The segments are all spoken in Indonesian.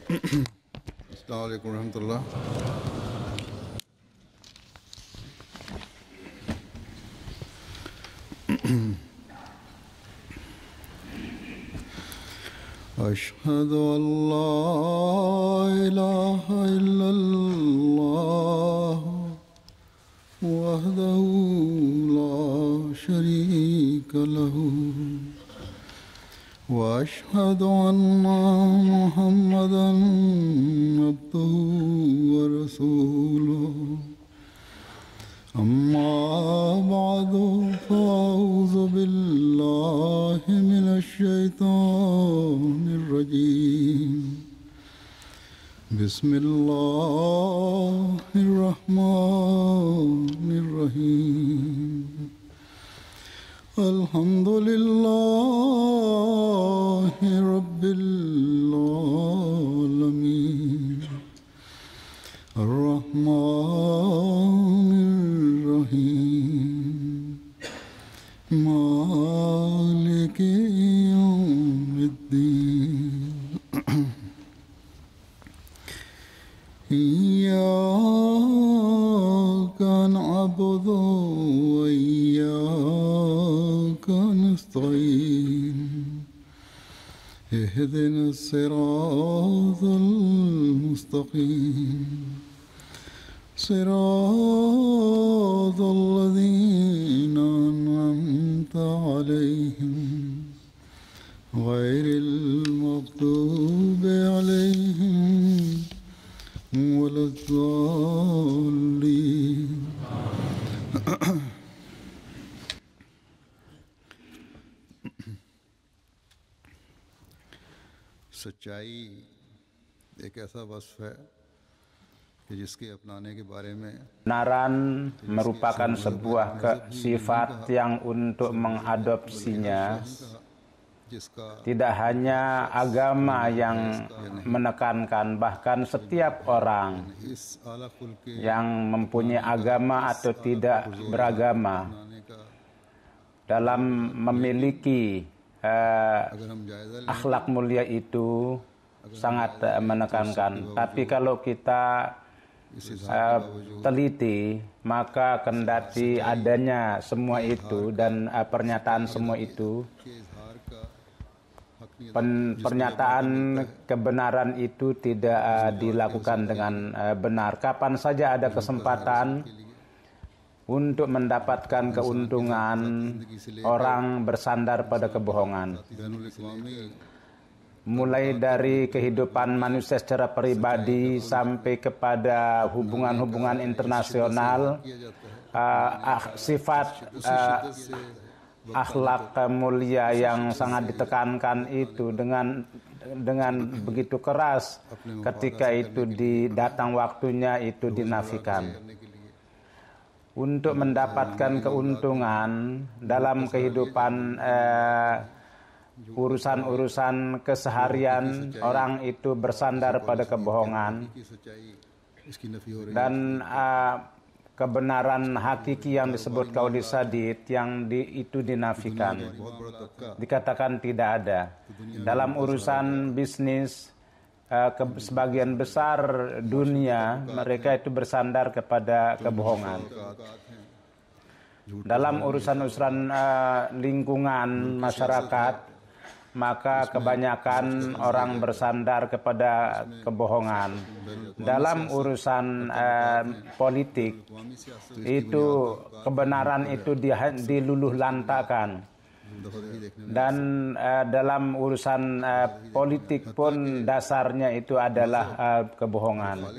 Assalamualaikum warahmatullah. أشهد أن لا إله إلا الله وحده لا شريك له وأشهد أن محمدا عبده ورسوله أما بعد فأعوذ بالله من الشيطان الرجيم بسم الله الرحمن الرحيم الحمد لله رب العالمين الرحمن الرحيم مالك يوم الدين إياك نعبد وإياك نستعين اهدنا الصراط المستقيم صراط الذين أنعمت عليهم غير المغضوب عليهم ولا الضالين. सच्चाई एक ऐसा वस्फ है कि जिसके अपनाने के बारे में Kebenaran merupakan sebuah sifat yang untuk mengadopsinya tidak hanya agama yang menekankan, bahkan setiap orang yang mempunyai agama atau tidak beragama dalam memiliki akhlak mulia itu sangat menekankan. Tapi kalau kita teliti, maka kendati adanya semua itu dan pernyataan semua itu, pernyataan kebenaran itu tidak dilakukan dengan benar. Kapan saja ada kesempatan untuk mendapatkan keuntungan, orang bersandar pada kebohongan. Mulai dari kehidupan manusia secara pribadi sampai kepada hubungan-hubungan internasional, sifat akhlak mulia yang sangat ditekankan itu dengan begitu keras, ketika itu datang waktunya itu dinafikan. Untuk mendapatkan keuntungan dalam kehidupan urusan-urusan keseharian, orang itu bersandar pada kebohongan dan kebenaran hakiki yang disebut qauli sadid itu dinafikan, dikatakan tidak ada. Dalam urusan bisnis, sebagian besar dunia mereka itu bersandar kepada kebohongan. Dalam urusan-urusan lingkungan masyarakat, maka kebanyakan orang bersandar kepada kebohongan. Dalam urusan politik, itu kebenaran itu diluluhlantakan. Dan dalam urusan politik pun dasarnya itu adalah kebohongan.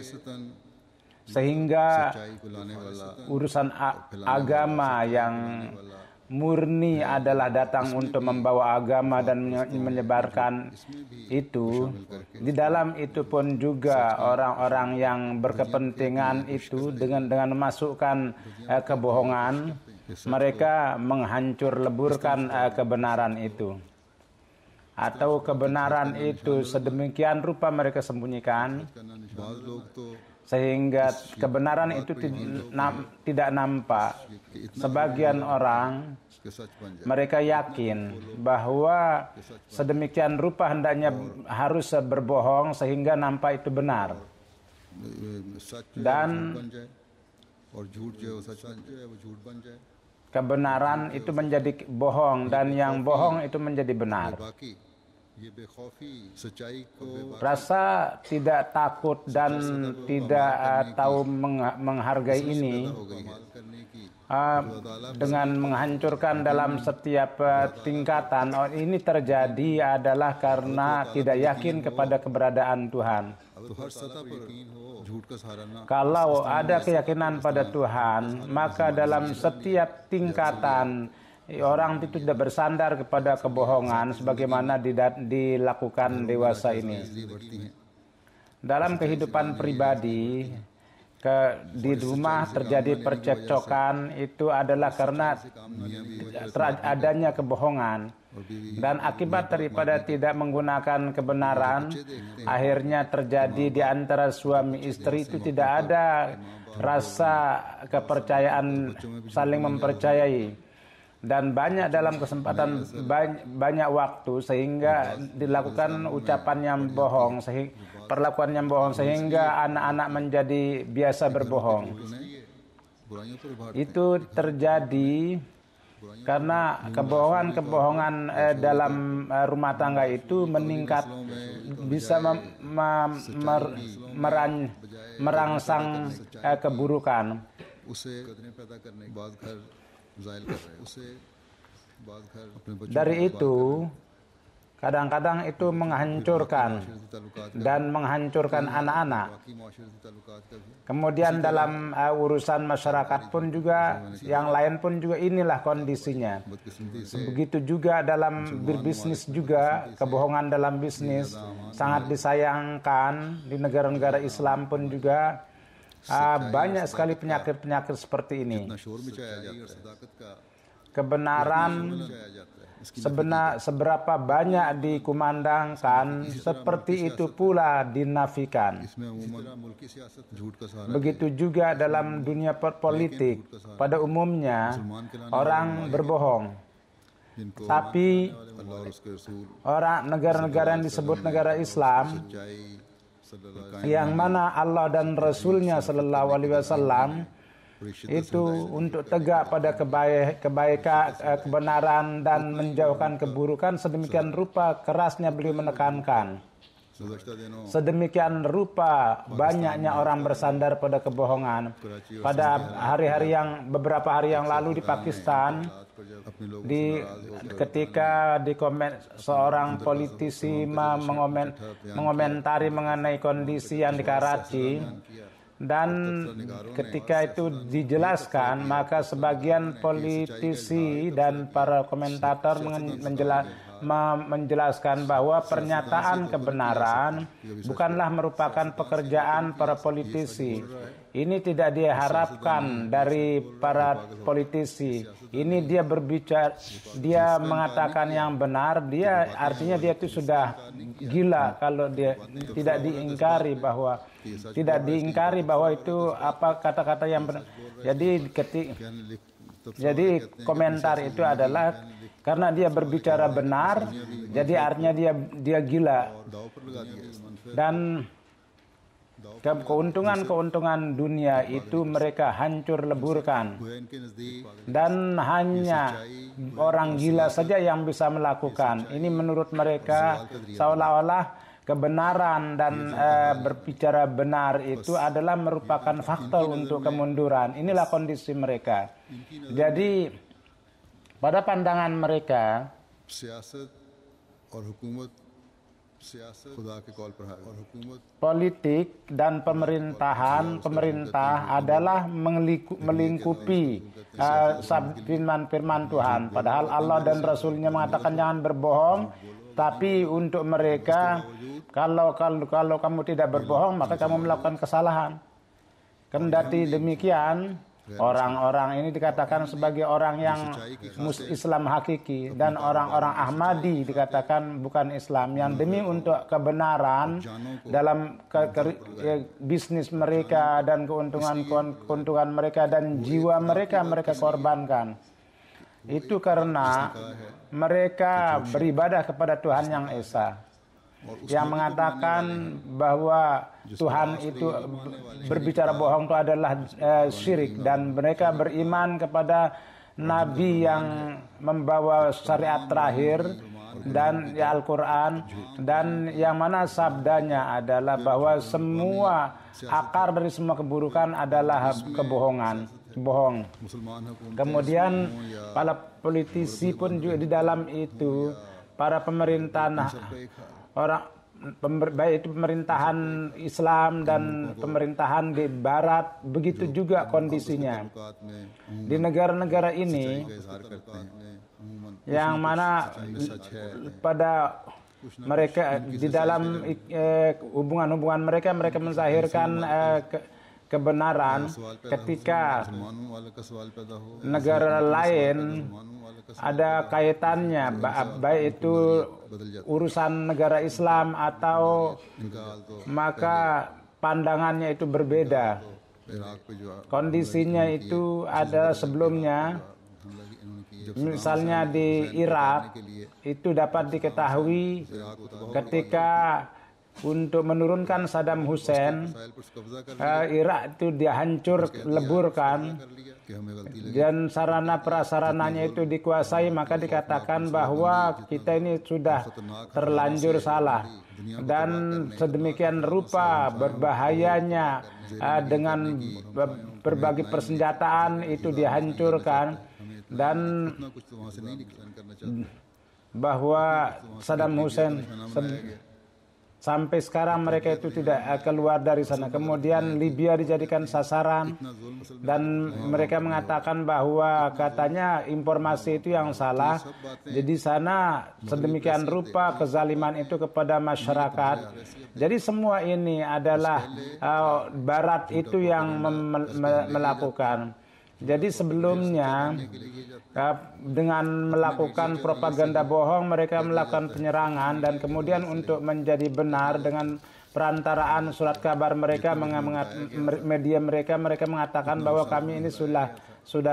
Sehingga urusan agama yang murni adalah datang untuk membawa agama dan menyebarkan itu. Di dalam itu pun juga orang-orang yang berkepentingan itu dengan memasukkan kebohongan, mereka menghancur leburkan kebenaran itu. Atau kebenaran itu sedemikian rupa mereka sembunyikan sehingga kebenaran itu tidak nampak. Sebagian orang कि सच बन जाए। Mereka yakin bahwa sedemikian rupa hendaknya harus berbohong sehingga nampak itu benar. सच जो है Dan झूठ बन जाए और झूठ जो है वो सच जो है वो झूठ बन जाए। kebenaran itu menjadi bohong dan yang bohong itu menjadi benar. बाकी ये बेखौफी सच्चाई को Rasa tidak takut dan tidak tahu menghargai ini कमाल करने की dengan menghancurkan dalam setiap tingkatan. Ini terjadi adalah karena tidak yakin kepada keberadaan Tuhan. तो हर सतह पर यकीन हो झूठ का सहारा ना Kalau ada keyakinan pada Tuhan, maka dalam setiap tingkatan orang itu tidak bersandar kepada kebohongan sebagaimana dilakukan dewasa ini. इसलिए बढ़ती हैं। Dalam kehidupan pribadi, di rumah terjadi percekcokan itu adalah karena adanya kebohongan. Dan akibat daripada tidak menggunakan kebenaran, akhirnya terjadi di antara suami istri itu tidak ada rasa kepercayaan, saling mempercayai. Dan banyak dalam kesempatan banyak waktu sehingga dilakukan ucapan yang bohong, perlakuan yang bohong sehingga anak-anak menjadi biasa berbohong. Itu terjadi karena kebohongan dalam rumah tangga itu meningkat, bisa merangsang keburukan. Dari itu kadang-kadang itu menghancurkan dan menghancurkan anak-anak. Kemudian dalam urusan masyarakat pun juga, yang lain pun juga inilah kondisinya. Begitu juga dalam berbisnis juga, kebohongan dalam bisnis sangat disayangkan. Di negara-negara Islam pun juga banyak sekali penyakit-penyakit seperti ini. Kebenaran seberapa banyak dikumandangkan, seperti itu pula dinafikan. Begitu juga dalam dunia politik. Pada umumnya orang berbohong. Tapi orang negara-negara yang disebut negara Islam, yang mana Allah dan Rasulnya Sallallahu Alaihi Wasallam itu untuk tegak pada kebaikan, kebenaran dan menjauhkan keburukan, sedemikian rupa kerasnya beliau menekankan. Sedemikian rupa banyaknya orang bersandar pada kebohongan. Pada beberapa hari yang lalu di Pakistan, ketika seorang politisi mengomentari mengenai kondisi yang di Karachi, dan ketika itu dijelaskan, maka sebagian politisi dan para komentator menjelaskan bahwa pernyataan kebenaran bukanlah merupakan pekerjaan para politisi. Ini tidak diharapkan dari para politisi. Ini dia berbicara, dia mengatakan yang benar, artinya dia itu sudah gila kalau dia tidak diingkari bahwa itu apa kata-kata yang benar. Jadi komentar itu adalah karena dia berbicara benar, jadi artinya dia gila. Dan keuntungan dunia itu mereka hancur leburkan. Dan hanya orang gila saja yang bisa melakukan. Ini menurut mereka seolah-olah kebenaran dan berbicara benar itu adalah merupakan faktor untuk kemunduran. Inilah kondisi mereka. Jadi pada pandangan mereka, politik dan pemerintah adalah melingkupi firman Tuhan. Padahal Allah dan Rasulnya mengatakan jangan berbohong. Tapi untuk mereka, kalau kamu tidak berbohong, maka kamu melakukan kesalahan. Kendati demikian, orang-orang ini dikatakan sebagai orang yang Islam hakiki, dan orang-orang Ahmadi dikatakan bukan Islam, yang demi untuk kebenaran dalam bisnis mereka dan keuntungan mereka dan jiwa mereka korbankan. Itu karena mereka beribadah kepada Tuhan yang Esa, yang mengatakan bahwa Tuhan itu berbicara bohong itu adalah syirik, dan mereka beriman kepada Nabi yang membawa syariat terakhir dan ya Al-Quran, dan yang mana sabdanya adalah bahwa semua akar dari semua keburukan adalah kebohongan, bohong. Kemudian para politisi pun juga di dalam itu, para pemerintahan baik itu pemerintahan Islam dan pemerintahan di Barat, begitu juga kondisinya di negara-negara ini, yang mana pada mereka di dalam hubungan-hubungan mereka menzahirkan kebenaran, ketika negara lain ada kaitannya, baik itu urusan negara Islam atau, maka pandangannya itu berbeda. Kondisinya itu adalah sebelumnya, misalnya di Irak, itu dapat diketahui ketika untuk menurunkan Saddam Hussein, Irak itu dihancur leburkan dan sarana prasarananya itu dikuasai, maka dikatakan bahwa kita ini sudah terlanjur salah, dan sedemikian rupa berbahayanya dengan berbagai persenjataan itu dihancurkan, dan bahwa Saddam Hussein sampai sekarang mereka itu tidak keluar dari sana. Kemudian Libya dijadikan sasaran, dan mereka mengatakan bahwa katanya informasi itu yang salah. Jadi sana sedemikian rupa kezaliman itu kepada masyarakat. Jadi semua ini adalah Barat itu yang melakukan. Jadi sebelumnya dengan melakukan propaganda bohong, mereka melakukan penyerangan, dan kemudian untuk menjadi benar dengan perantaraan surat kabar mereka, media mereka mengatakan bahwa kami ini sudah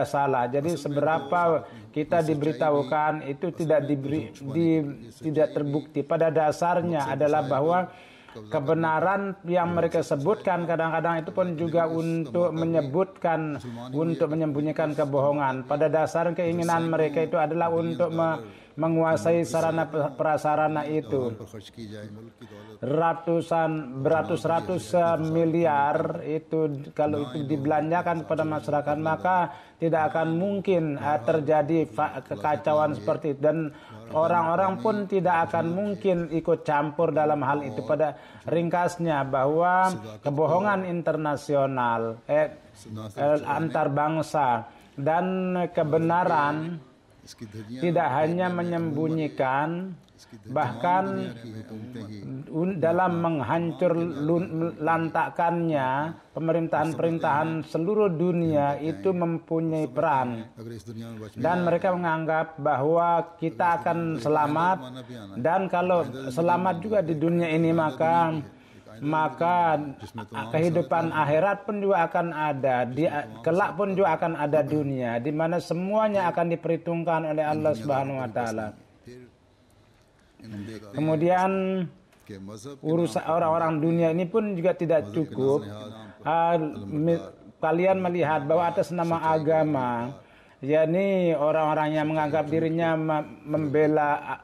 salah. Jadi seberapa kita diberitahukan itu tidak terbukti. Pada dasarnya adalah bahwa kebenaran yang mereka sebutkan kadang-kadang itu pun juga untuk menyembunyikan kebohongan. Pada dasar keinginan mereka itu adalah untuk menguasai sarana prasarana itu. Beratus-ratus miliar itu kalau itu dibelanjakan kepada masyarakat, maka tidak akan mungkin terjadi kekacauan seperti itu, dan orang-orang pun tidak akan mungkin ikut campur dalam hal itu. Pada ringkasnya bahwa kebohongan internasional antar bangsa dan kebenaran tidak hanya menyembunyikan, bahkan dalam menghancur lantakannya pemerintahan-pemerintahan seluruh dunia itu mempunyai peran, dan mereka menganggap bahwa kita akan selamat, dan kalau selamat juga di dunia ini maka kehidupan akhirat pun juga akan ada, kelak pun juga akan ada dunia di mana semuanya akan diperhitungkan oleh Allah Subhanahu wa taala. Kemudian urusan orang-orang dunia ini pun juga tidak cukup. Kalian melihat bahwa atas nama agama, yakni orang-orang yang menganggap dirinya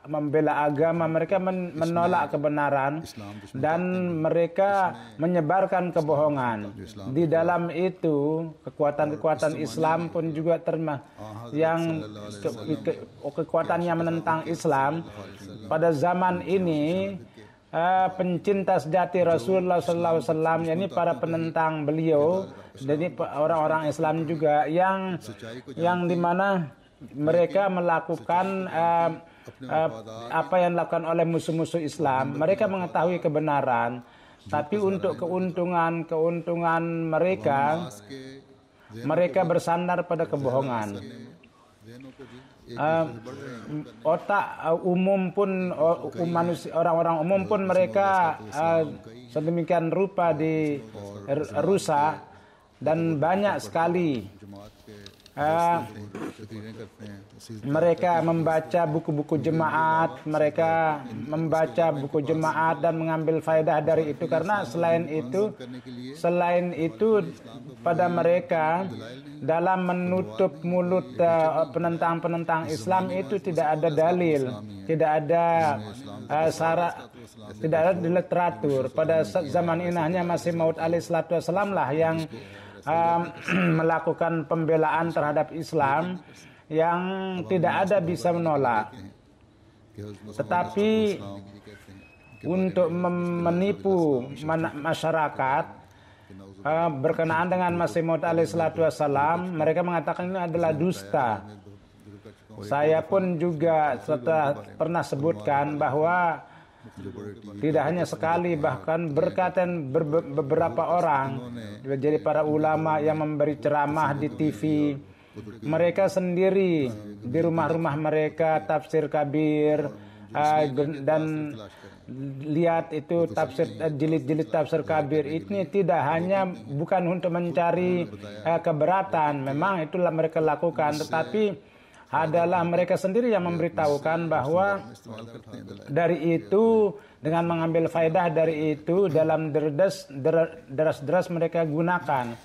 membela agama, mereka menolak kebenaran dan mereka menyebarkan kebohongan. Di dalam itu kekuatan-kekuatan Islam pun juga yang kekuatannya menentang Islam. Pada zaman ini pencinta sejati Rasulullah SAW, yakni para penentang beliau, jadi orang-orang Islam juga yang dimana mereka melakukan apa yang dilakukan oleh musuh-musuh Islam. Mereka mengetahui kebenaran, tapi untuk keuntungan mereka bersandar pada kebohongan. Otak umum pun orang-orang umum pun mereka sedemikian rupa dirusak, dan banyak sekali तकरीरें करते हैं, mereka membaca buku-buku jemaat, mereka membaca buku jemaat dan mengambil faedah dari itu, karena selain itu pada mereka dalam menutup mulut penentang-penentang Islam itu tidak ada dalil, tidak ada syarat, tidak ada di literatur. Pada zaman ini hanya Masih Maud alaihi salatu wassalam lah yang melakukan pembelaan terhadap Islam yang tidak ada bisa menolak. Tetapi untuk menipu masyarakat berkenaan dengan Masih Maud alaihi salatu wassalam, mereka mengatakan ini adalah dusta. Saya pun juga pernah sebutkan bahwa tidak hanya sekali, bahkan berkaitan beberapa orang, jadi para ulama yang memberi ceramah di TV, mereka sendiri di rumah-rumah mereka tafsir kabir dan lihat itu tafsir jilid-jilid tafsir kabir ini tidak hanya bukan untuk mencari keberatan, memang itulah mereka lakukan, tetapi adalah mereka sendiri yang memberitahukan bahwa dari itu, dengan mengambil faedah dari itu dalam deras-deras mereka gunakan.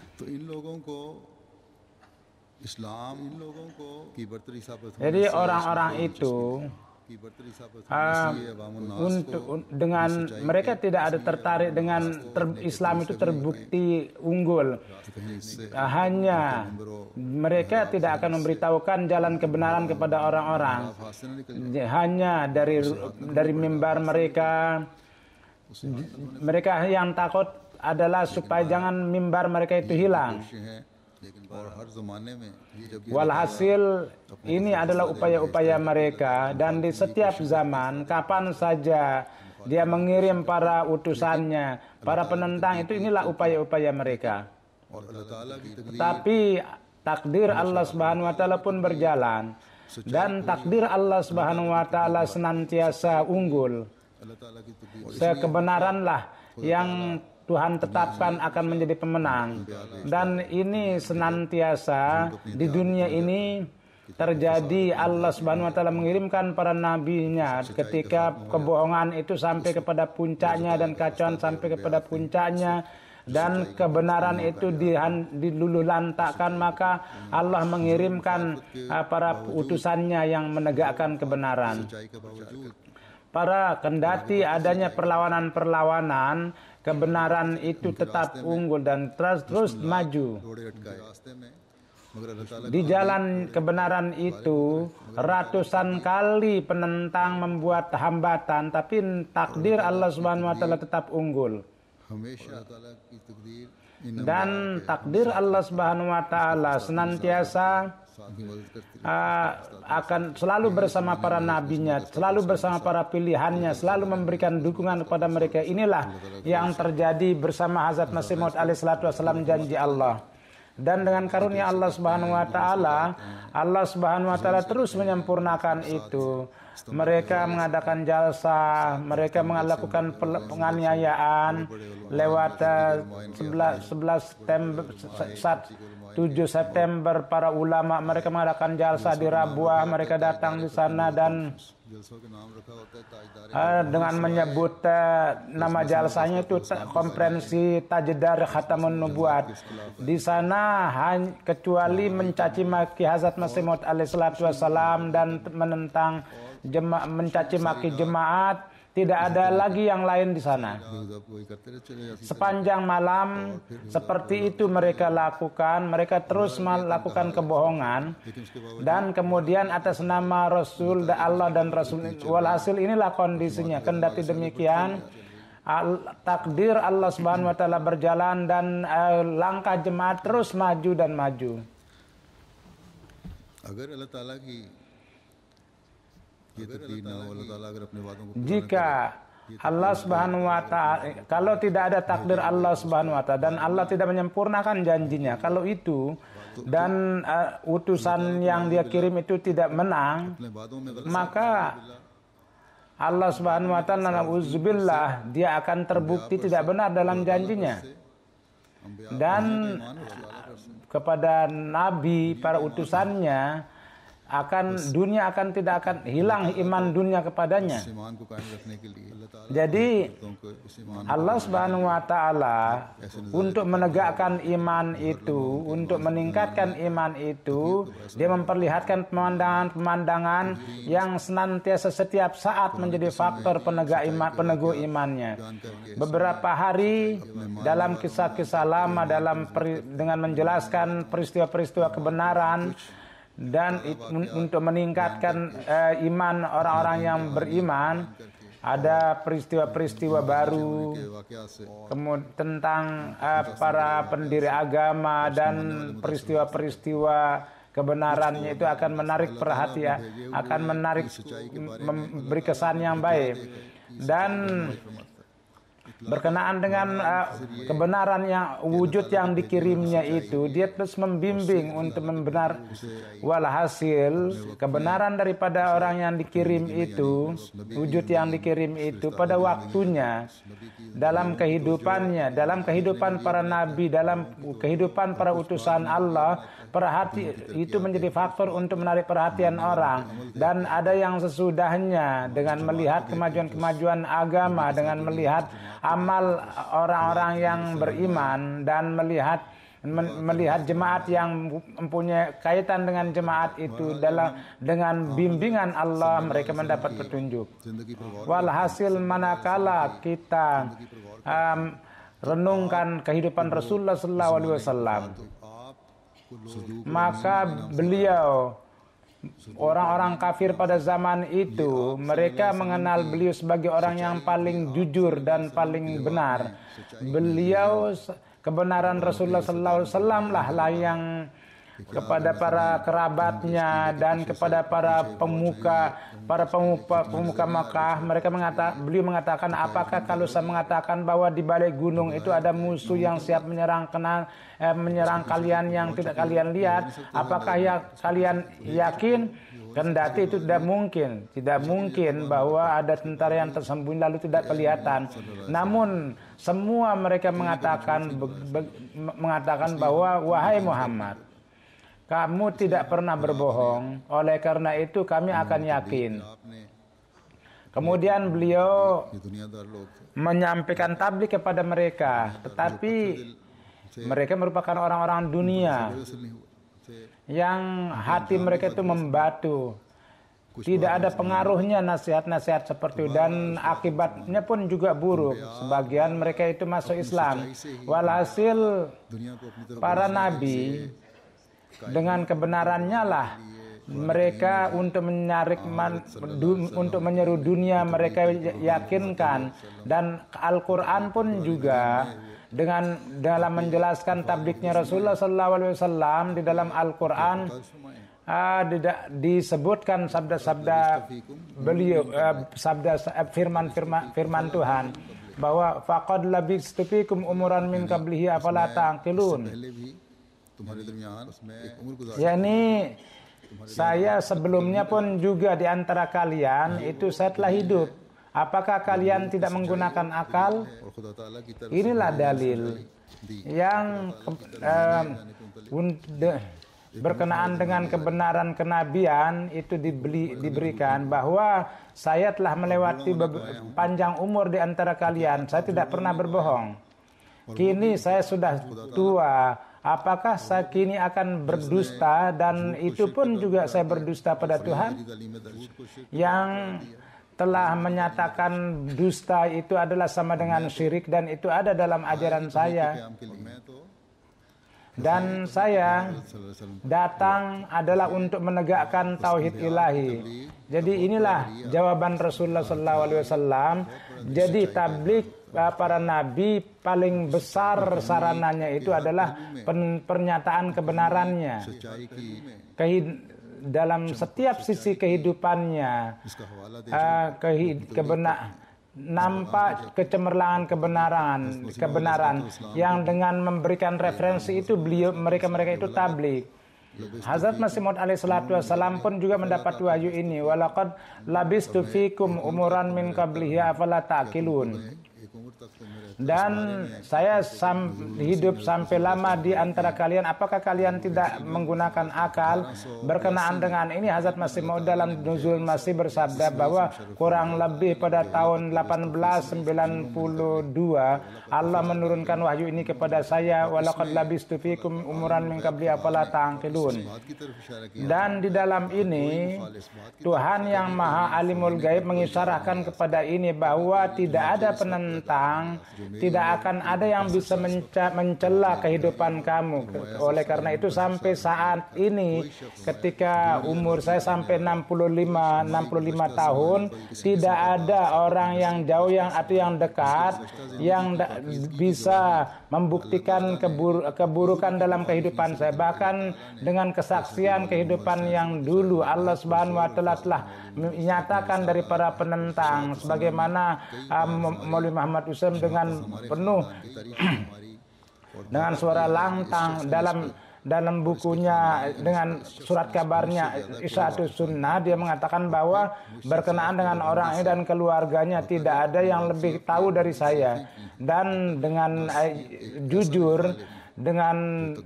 Jadi orang-orang itu dengan mereka tidak ada tertarik dengan Islam itu terbukti unggul, hanya mereka tidak akan memberitahukan jalan kebenaran kepada orang-orang, hanya dari mimbar mereka yang takut adalah supaya jangan mimbar mereka itu hilang. Walhasil ini adalah upaya-upaya mereka, dan di setiap zaman kapan saja dia mengirim para utusannya, para penentang itu, inilah upaya-upaya mereka. Tapi takdir Allah Subhanahu wa taala pun berjalan, dan takdir Allah Subhanahu wa taala senantiasa unggul. Kebenaranlah yang Tuhan tetapkan akan menjadi pemenang, dan ini senantiasa di dunia ini terjadi. Allah Subhanahu wa taala mengirimkan para nabinya ketika kebohongan itu sampai kepada puncaknya dan kacauan sampai kepada puncaknya, dan kebenaran itu diluluhlantakkan, maka Allah mengirimkan para utusannya yang menegakkan kebenaran. Para kendati adanya perlawanan-perlawanan, kebenaran itu tetap unggul dan terus maju. Di jalan kebenaran itu ratusan kali penentang membuat hambatan, tapi takdir Allah Subhanahu wa taala tetap unggul. Dan takdir Allah Subhanahu wa taala senantiasa akan selalu bersama para nabinya, selalu bersama para pilihannya, selalu memberikan dukungan kepada mereka. Inilah yang terjadi bersama Hazrat Masih Maud alaihi salatu wassalam, janji Allah. Dan dengan karunia Allah Subhanahu wa taala, Allah Subhanahu wa taala terus menyempurnakan itu. Mereka mengadakan jalsa, mereka melakukan penganiayaan lewat 7 September para ulama mereka mengadakan jalsa di Rabuah, mereka datang di sana dan dengan menyebut nama jalsanya itu konferensi Tajdar Khatamun Nubuat. Di sana kecuali mencaci maki Hazrat Masih Maud alaihi salatu wassalam dan menentang mencaci maki jemaat, tidak ada lagi yang lain di sana. Sepanjang malam seperti itu mereka lakukan, mereka terus melakukan kebohongan, dan kemudian atas nama Rasul Allah dan Rasul. Walhasil inilah kondisinya. Kendati demikian, takdir Allah Subhanahu wa taala berjalan, dan langkah jemaat terus maju dan maju. Jika Allah Subhanahu wa taala, kalau tidak ada takdir Allah Subhanahu wa taala dan Allah tidak menyempurnakan janjinya, kalau itu dan utusan yang dia kirim itu tidak menang, maka Allah Subhanahu wa taala, na'udzubillah, dia akan terbukti tidak benar dalam janjinya. Dan kepada nabi, para utusannya, dunia akan tidak akan hilang iman dunia kepadanya. इस ईमान को कायम रखने के लिए अल्लाह ताला Jadi को इस ईमान Allah Subhanahu wa taala untuk menegakkan iman itu, untuk meningkatkan iman itu, dia memperlihatkan pemandangan-pemandangan yang senantiasa setiap saat menjadi faktor peneguh imannya. Beberapa hari dalam kisah-kisah lama dengan menjelaskan peristiwa-peristiwa kebenaran dan untuk meningkatkan iman orang-orang yang beriman, ada peristiwa-peristiwa baru kemudian tentang para pendiri agama, dan peristiwa-peristiwa kebenarannya itu akan menarik perhatian, akan memberi kesan yang baik. Dan berkenaan dengan kebenaran yang wujud yang dikirimnya itu, dia terus membimbing untuk membenar. Walhasil kebenaran daripada orang yang dikirim itu, wujud yang dikirim itu pada waktunya, dalam kehidupannya, dalam kehidupan para nabi, dalam kehidupan para utusan Allah, itu menjadi faktor untuk menarik perhatian orang. Dan ada yang sesudahnya, dengan melihat kemajuan-kemajuan agama, dengan melihat amal orang-orang yang beriman, dan melihat jemaat yang mempunyai kaitan dengan jemaat itu, dengan bimbingan Allah mereka mendapat petunjuk. Walhasil manakala kita renungkan kehidupan Rasulullah SAW, maka beliau, orang-orang kafir pada zaman itu, mereka mengenal beliau sebagai orang yang paling jujur dan paling benar. Beliau, kebenaran Rasulullah SAW lah yang kepada para kerabatnya dan kepada para pemuka Makkah, beliau mengatakan, apakah kalau saya mengatakan bahwa di balik gunung itu ada musuh yang siap menyerang kalian yang tidak kalian lihat, apakah kalian yakin? Kendati itu tidak mungkin bahwa ada tentara yang tersembunyi lalu tidak kelihatan. Namun semua mereka mengatakan bahwa, wahai Muhammad, kamu tidak pernah berbohong, oleh karena itu kami akan yakin. Kemudian beliau menyampaikan tabligh kepada mereka, tetapi mereka merupakan orang-orang dunia yang hati mereka itu membatu. Tidak ada pengaruhnya nasihat-nasihat seperti itu, dan akibatnya pun juga buruk. Sebagian mereka itu masuk Islam. Walhasil para nabi dengan kebenarannya lah mereka untuk menyeru dunia mereka yakinkan. Dan Al-Quran pun juga dalam menjelaskan tablighnya Rasulullah SAW, di dalam Al-Quran disebutkan sabda-sabda beliau, firman Tuhan, bahwa faqad labistu fikum umuran min qablihi afala ta'qilun. yakni saya sebelumnya pun juga di antara kalian itu saya telah hidup. Apakah kalian tidak menggunakan akal? Inilah dalil yang berkenaan dengan kebenaran kenabian itu diberikan, bahwa saya telah melewati panjang umur di antara kalian, saya tidak pernah berbohong. Kini saya sudah tua, apakah saya kini akan berdusta? Dan itu pun juga saya berdusta pada Tuhan yang telah menyatakan dusta itu adalah sama dengan syirik, dan itu ada dalam ajaran saya. Dan saya datang adalah untuk menegakkan tauhid ilahi. Jadi inilah jawaban Rasulullah SAW. Jadi tabligh para nabi paling besar sarananya itu adalah pernyataan kebenarannya. Dalam setiap sisi kehidupannya, nampak kecemerlangan kebenaran yang dengan memberikan referensi itu mereka itu tabligh. Hazrat Masih Maud alaihi salatu wassalam pun juga mendapat wahyu ini, walaqad labistu fikum umuran min qablihi afala ta'qilun. dan saya hidup sampai lama di antara kalian, apakah kalian tidak menggunakan akal? Berkenaan dengan ini Hazrat Masih Maud dalam Nuzul Masih bersabda bahwa kurang lebih pada tahun 1892 Allah menurunkan wahyu ini kepada saya, walaqad labistu fikum umuran min qabli afala ta'qilun. Dan di dalam ini Tuhan yang Maha Alimul Gaib mengisyaratkan kepada ini bahwa tidak ada penentang, tidak akan ada yang bisa mencela kehidupan kamu. Oleh karena itu sampai saat ini ketika umur saya sampai 65 tahun, tidak ada orang yang jauh atau yang dekat yang bisa membuktikan keburukan dalam kehidupan saya. Bahkan dengan kesaksian kehidupan yang dulu Allah Subhanahu wa taala telah menyatakan dari para penentang, sebagaimana Maulwi Muhammad Usam dengan penuh dengan suara lantang dalam bukunya dengan surat kabarnya Isya'atus Sunnah, dia mengatakan bahwa berkenaan dengan orang ini dan keluarganya tidak ada yang lebih tahu dari saya, dan dengan jujur dengan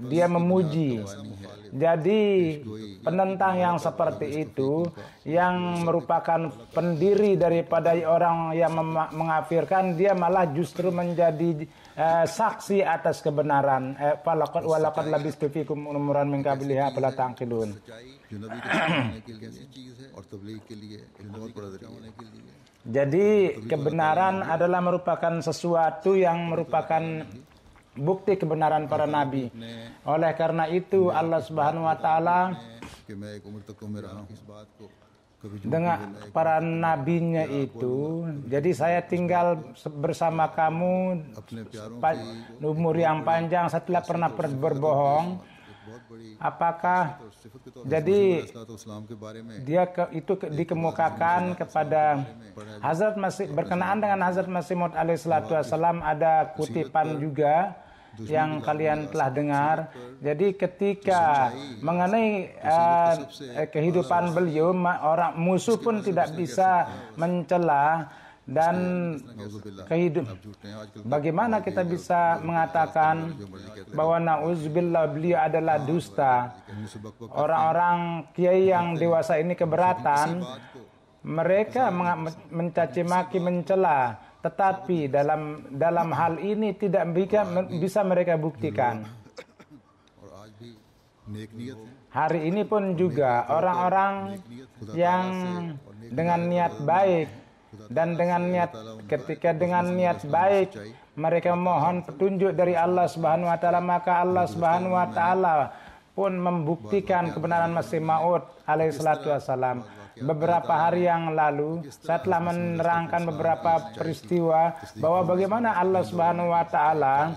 dia memuji. Jadi penentang yang seperti itu yang merupakan pendiri daripada orang yang mengafirkan, dia malah justru menjadi saksi atas kebenaran. Walaqad labistu fikum umuran min qabliha afala ta'qilun. Jadi kebenaran adalah merupakan sesuatu yang merupakan bukti kebenaran para nabi. Oleh karena itu Allah Subhanahu wa taala dengan para nabinya itu, jadi saya tinggal bersama kamu umur yang panjang, saya telah pernah berbohong. Apakah jadi dia itu dikemukakan kepada Hazrat Masih, berkenaan dengan Hazrat Masih Maud alaihi salatu wasallam, ada kutipan juga yang kalian telah dengar. Jadi ketika mengenai kehidupan beliau, orang musuh pun tidak bisa mencela. Dan bagaimana kita bisa mengatakan bahwa na'udzubillah beliau adalah dusta? Orang-orang kiai yang dewasa ini keberatan, mereka mencaci maki, mencela, tetapi dalam hal ini tidak bisa mereka buktikan. Hari ini pun juga orang-orang yang dengan niat baik dan ketika dengan niat baik mereka mohon petunjuk dari Allah Subhanahu wa taala, maka Allah Subhanahu wa taala pun membuktikan kebenaran Masih Maud alaihi salatu wasallam. Beberapa hari yang lalu saya telah menerangkan beberapa peristiwa bahwa bagaimana Allah Subhanahu wa taala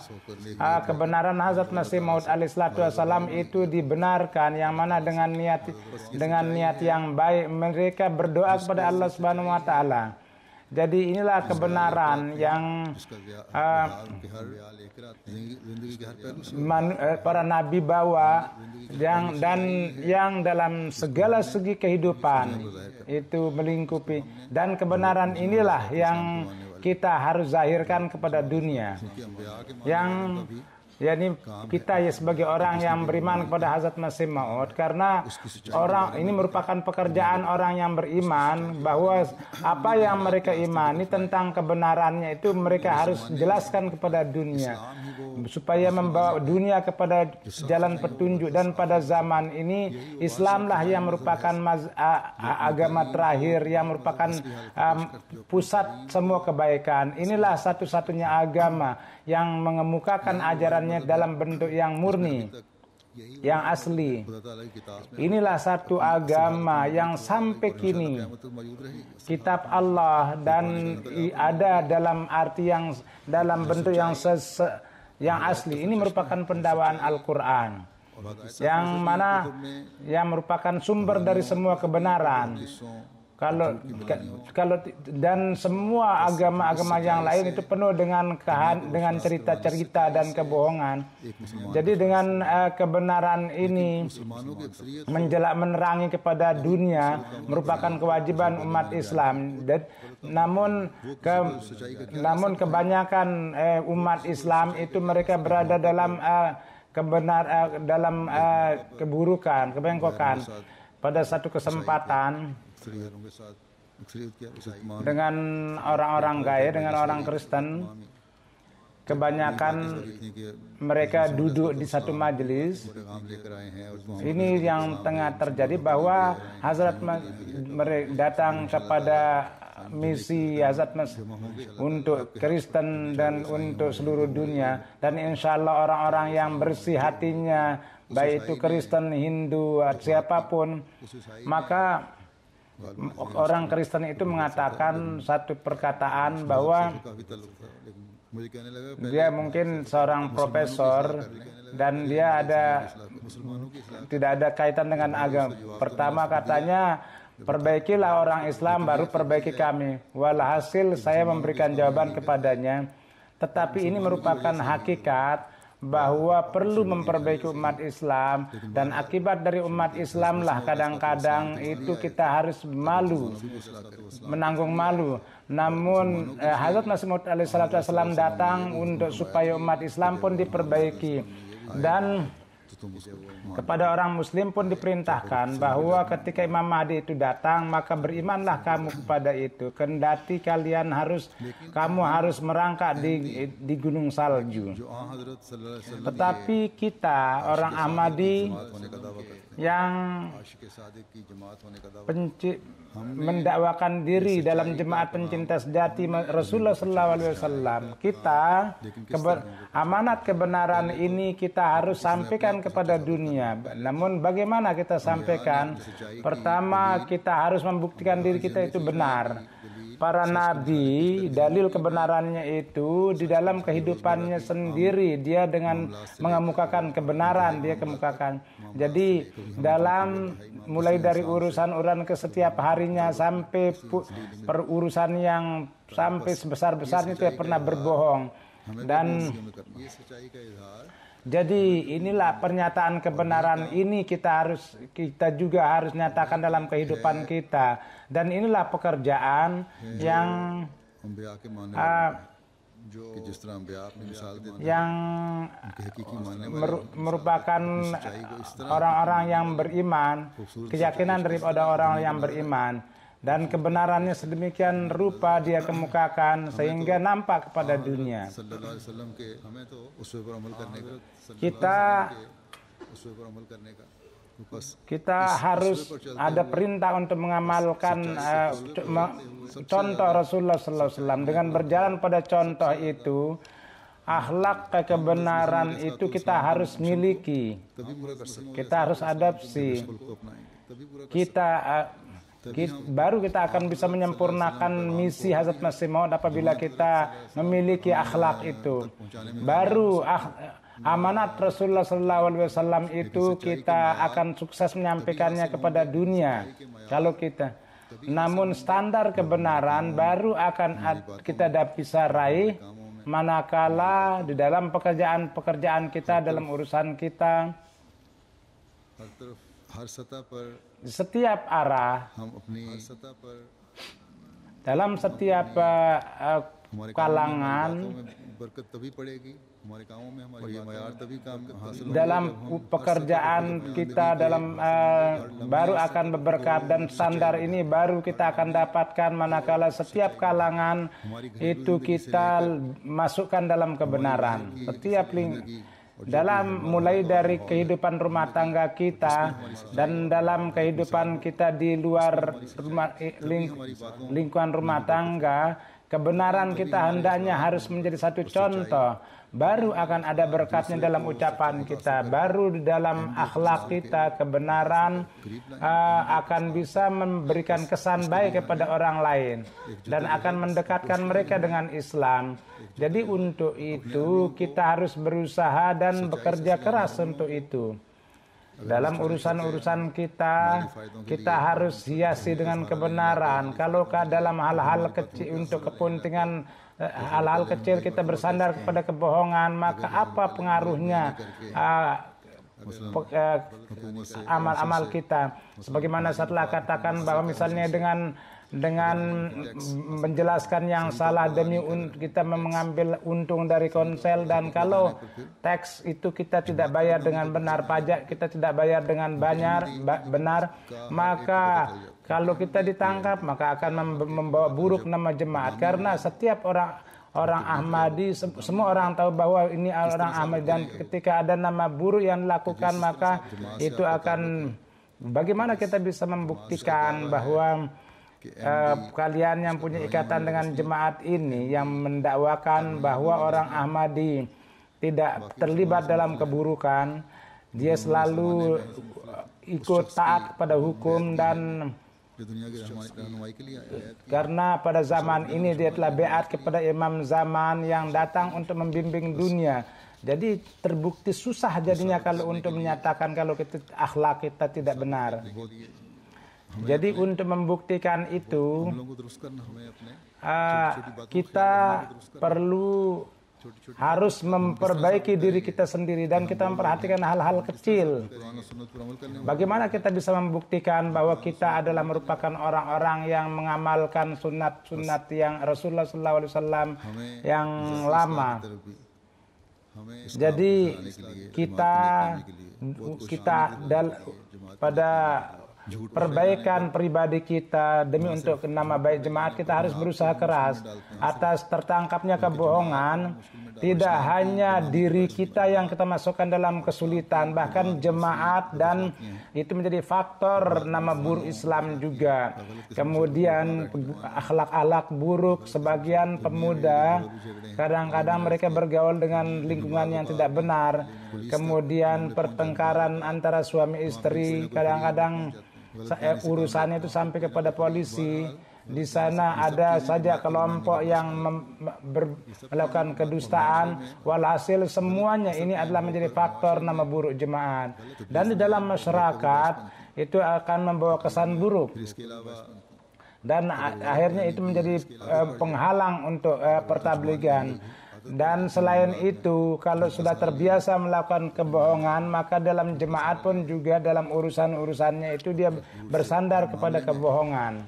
kebenaran Hazrat Masih Maud alaihi salatu wasallam itu dibenarkan, yang mana dengan niat yang baik mereka berdoa kepada Allah Subhanahu wa taala. Jadi inilah kebenaran yang para nabi bawa, yang dalam segala segi kehidupan itu melingkupi, dan kebenaran inilah yang kita harus zahirkan kepada dunia. Yang yakni kita sebagai orang yang beriman kepada Hazrat Masih Maud, karena orang ini merupakan pekerjaan orang yang beriman, bahwa apa yang mereka imani tentang kebenarannya itu mereka harus jelaskan kepada dunia supaya membawa dunia kepada jalan petunjuk. Dan pada zaman ini Islamlah yang merupakan agama terakhir, yang merupakan pusat semua kebaikan. Inilah satu-satunya agama yang mengemukakan ajarannya dalam bentuk yang murni, yang asli. Inilah satu agama yang sampai kini kitab Allah dan ada dalam arti yang dalam bentuk yang asli. Ini merupakan pendawaan Al-Quran, yang mana yang merupakan sumber dari semua kebenaran. dan semua agama-agama yang lain itu penuh dengan cerita-cerita dan kebohongan. Jadi dengan kebenaran ini menerangi kepada dunia merupakan kewajiban umat Islam. Namun kebanyakan umat Islam itu mereka berada dalam keburukan, kebengkokan. Pada satu kesempatan dengan orang-orang kaya, dengan orang Kristen, kebanyakan mereka duduk di satu majelis. Ini yang tengah terjadi, bahwa Hazrat datang kepada misi Hazrat untuk Kristen dan untuk seluruh dunia, dan insya Allah orang-orang yang bersih hatinya, baik itu Kristen, Hindu, siapapun, maka orang Kristen itu mengatakan satu perkataan bahwa dia mungkin seorang profesor dan dia tidak ada kaitan dengan agama. Pertama katanya, perbaikilah orang Islam, baru perbaiki kami. Walhasil saya memberikan jawaban kepadanya, tetapi ini merupakan hakikat bahwa perlu memperbaiki umat Islam, dan akibat dari umat Islam lah kadang-kadang itu kita harus malu, menanggung malu. Namun Hazrat Masih Maud alaihissalam datang untuk supaya umat Islam pun diperbaiki, dan kepada orang Muslim pun diperintahkan bahwa ketika Imam Mahdi itu datang, maka berimanlah kamu kepada itu, kendati kamu harus merangkak di gunung salju. Tetapi kita orang Ahmadi yang mendakwakan diri dalam jemaat pencinta sejati Rasulullah SAW, kita amanat kebenaran ini kita harus sampaikan kepada dunia. Namun bagaimana kita sampaikan? Pertama, kita harus membuktikan diri kita itu benar. Para nabi, dalil kebenarannya itu di dalam kehidupannya sendiri, dia dengan mengemukakan kebenaran, dia kemukakan. Jadi mulai dari urusan ke setiap harinya sampai perurusan yang sampai sebesar-besarnya itu pernah berbohong. Dan jadi inilah pernyataan kebenaran ini kita juga harus nyatakan dalam kehidupan kita, dan inilah pekerjaan yang merupakan orang-orang yang beriman, keyakinan daripada orang yang beriman, dan kebenarannya sedemikian rupa dia kemukakan sehingga nampak kepada dunia. Kita harus ada perintah untuk mengamalkan contoh Rasulullah SAW. Dengan berjalan pada contoh itu, akhlak kebenaran itu kita harus miliki, kita harus adopsi. Baru kita akan bisa menyempurnakan misi Hazrat Masih Maud apabila kita memiliki akhlak itu. Baru amanat Rasulullah SAW itu kita akan sukses menyampaikannya kepada dunia. Kalau kita, namun standar kebenaran baru akan kita bisa raih manakala di dalam pekerjaan kita, dalam urusan kita, di setiap arah, dalam setiap kalangan, dalam pekerjaan kita, baru akan berberkat, dan standar ini baru kita akan dapatkan manakala setiap kalangan itu kita masukkan dalam kebenaran. Mulai dari kehidupan rumah tangga kita dan dalam kehidupan kita di luar lingkungan rumah tangga, kebenaran kita hendaknya harus menjadi satu contoh. Baru akan ada berkatnya dalam ucapan kita, baru di dalam akhlak kita kebenaran akan bisa memberikan kesan baik kepada orang lain dan akan mendekatkan mereka dengan Islam. Jadi untuk itu kita harus berusaha dan bekerja keras untuk itu. Dalam urusan-urusan kita harus hiasi dengan kebenaran. Kalau dalam hal-hal kecil untuk kepentingan hal-hal kecil kita bersandar kepada kebohongan, maka apa pengaruhnya amal-amal kita? Sebagaimana saya telah katakan bahwa misalnya dengan menjelaskan yang salah demi kita mengambil untung dari konsel, dan kalau teks itu kita tidak bayar dengan benar, pajak kita tidak bayar dengan benar, maka kalau kita ditangkap maka akan membawa buruk nama jemaat. Karena setiap orang Ahmadi, semua orang tahu bahwa ini orang Ahmadi, dan ketika ada nama buruk yang dilakukan maka itu akan, bagaimana kita bisa membuktikan bahwa kalian yang punya ikatan dengan jemaat ini yang mendakwakan bahwa orang Ahmadi tidak terlibat dalam keburukan, dia selalu ikut taat kepada hukum, dan karena pada zaman ini dia telah beat kepada imam zaman yang datang untuk membimbing dunia. Jadi terbukti susah jadinya kalau untuk menyatakan kalau akhlak kita tidak benar. Jadi untuk membuktikan itu kita perlu harus memperbaiki diri kita sendiri, dan kita memperhatikan hal-hal kecil. Bagaimana kita bisa membuktikan bahwa kita adalah merupakan orang-orang yang mengamalkan sunat-sunat yang Rasulullah SAW yang lama. Jadi pada perbaikan pribadi kita demi untuk nama baik jemaat, kita harus berusaha keras. Atas tertangkapnya kebohongan, tidak hanya diri kita yang kita masukkan dalam kesulitan, bahkan jemaat, dan itu menjadi faktor nama buruk Islam juga. Kemudian akhlak-akhlak buruk sebagian pemuda, kadang-kadang mereka bergaul dengan lingkungan yang tidak benar. Kemudian pertengkaran antara suami istri, kadang-kadang urusannya itu sampai kepada polisi. Di sana ada saja kelompok yang melakukan kedustaan. Walhasil semuanya ini adalah menjadi faktor nama buruk jemaat, dan di dalam masyarakat itu akan membawa kesan buruk, dan akhirnya itu menjadi penghalang untuk pertabligan. Dan selain itu, kalau sudah terbiasa melakukan kebohongan, maka dalam jemaat pun juga dalam urusan-urusannya itu dia bersandar kepada kebohongan.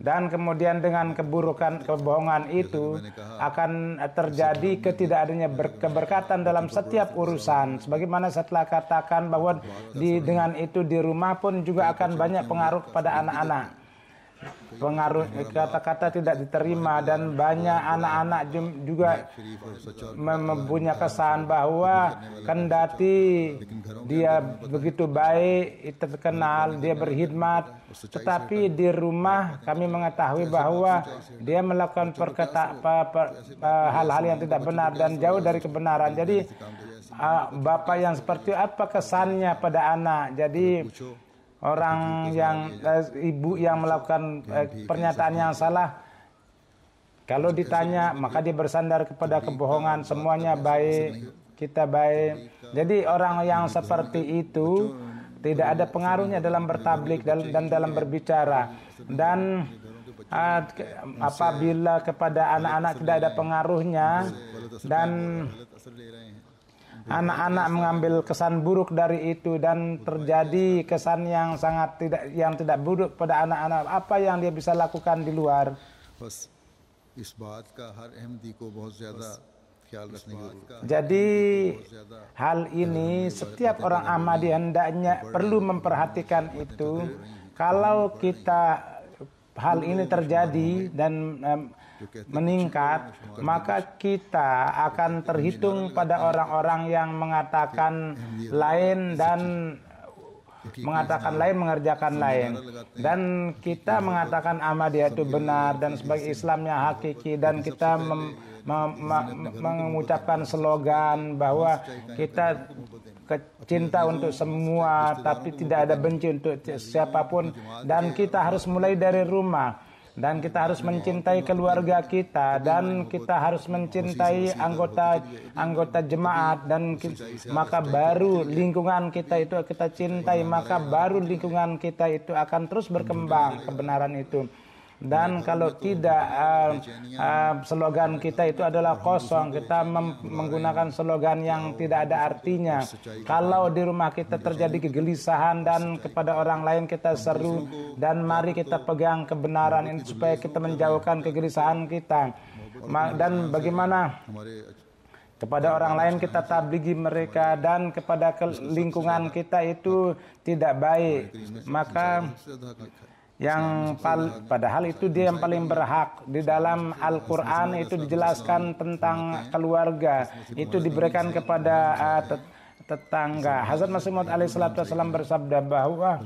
Dan kemudian dengan kebohongan itu akan terjadi ketidakadanya keberkatan dalam setiap urusan. Sebagaimana saya telah katakan bahwa dengan itu di rumah pun juga akan banyak pengaruh kepada anak-anak. Pengaruh kata-kata tidak diterima, dan banyak anak-anak juga mempunyai kesan bahwa kendati dia begitu baik, terkenal, dia berkhidmat, tetapi di rumah kami mengetahui bahwa dia melakukan hal-hal yang tidak benar dan jauh dari kebenaran. Jadi bapak yang seperti apa kesannya pada anak? Jadi orang yang ibu yang melakukan pernyataan yang salah, kalau ditanya maka dia bersandar kepada kebohongan, semuanya baik, kita baik. Jadi orang yang seperti itu tidak ada pengaruhnya dalam bertablik dan dalam berbicara. Dan apabila kepada anak-anak tidak ada pengaruhnya, dan anak-anak mengambil kesan buruk dari itu, dan terjadi kesan yang tidak buruk pada anak-anak, apa yang dia bisa lakukan di luar? Jadi hal ini setiap orang Ahmadi hendaknya perlu memperhatikan itu. Kalau hal ini terjadi dan meningkat, maka kita akan terhitung pada orang-orang yang mengatakan lain dan mengerjakan lain, dan kita mengatakan Ahmadiyah itu benar dan sebagai Islamnya hakiki, dan kita mengucapkan slogan bahwa kita cinta untuk semua tapi tidak ada benci untuk siapapun, dan kita harus mulai dari rumah. dan kita harus mencintai keluarga kita, dan kita harus mencintai anggota jemaat, dan maka baru lingkungan kita itu kita cintai, maka baru lingkungan kita itu akan terus berkembang kebenaran itu. Dan kalau tidak, slogan kita itu adalah kosong. Kita menggunakan slogan yang tidak ada artinya. Kalau di rumah kita terjadi kegelisahan dan kepada orang lain kita seru, dan mari kita pegang kebenaran ini supaya kita menjauhkan kegelisahan kita. Dan bagaimana kepada orang lain kita tablighi mereka, dan kepada lingkungan kita itu tidak baik, maka padahal itu dia yang paling berhak. Di dalam Al-Quran itu dijelaskan tentang keluarga, itu diberikan kepada tetangga. Hazrat Masih Maud alaihissalam bersabda bahwa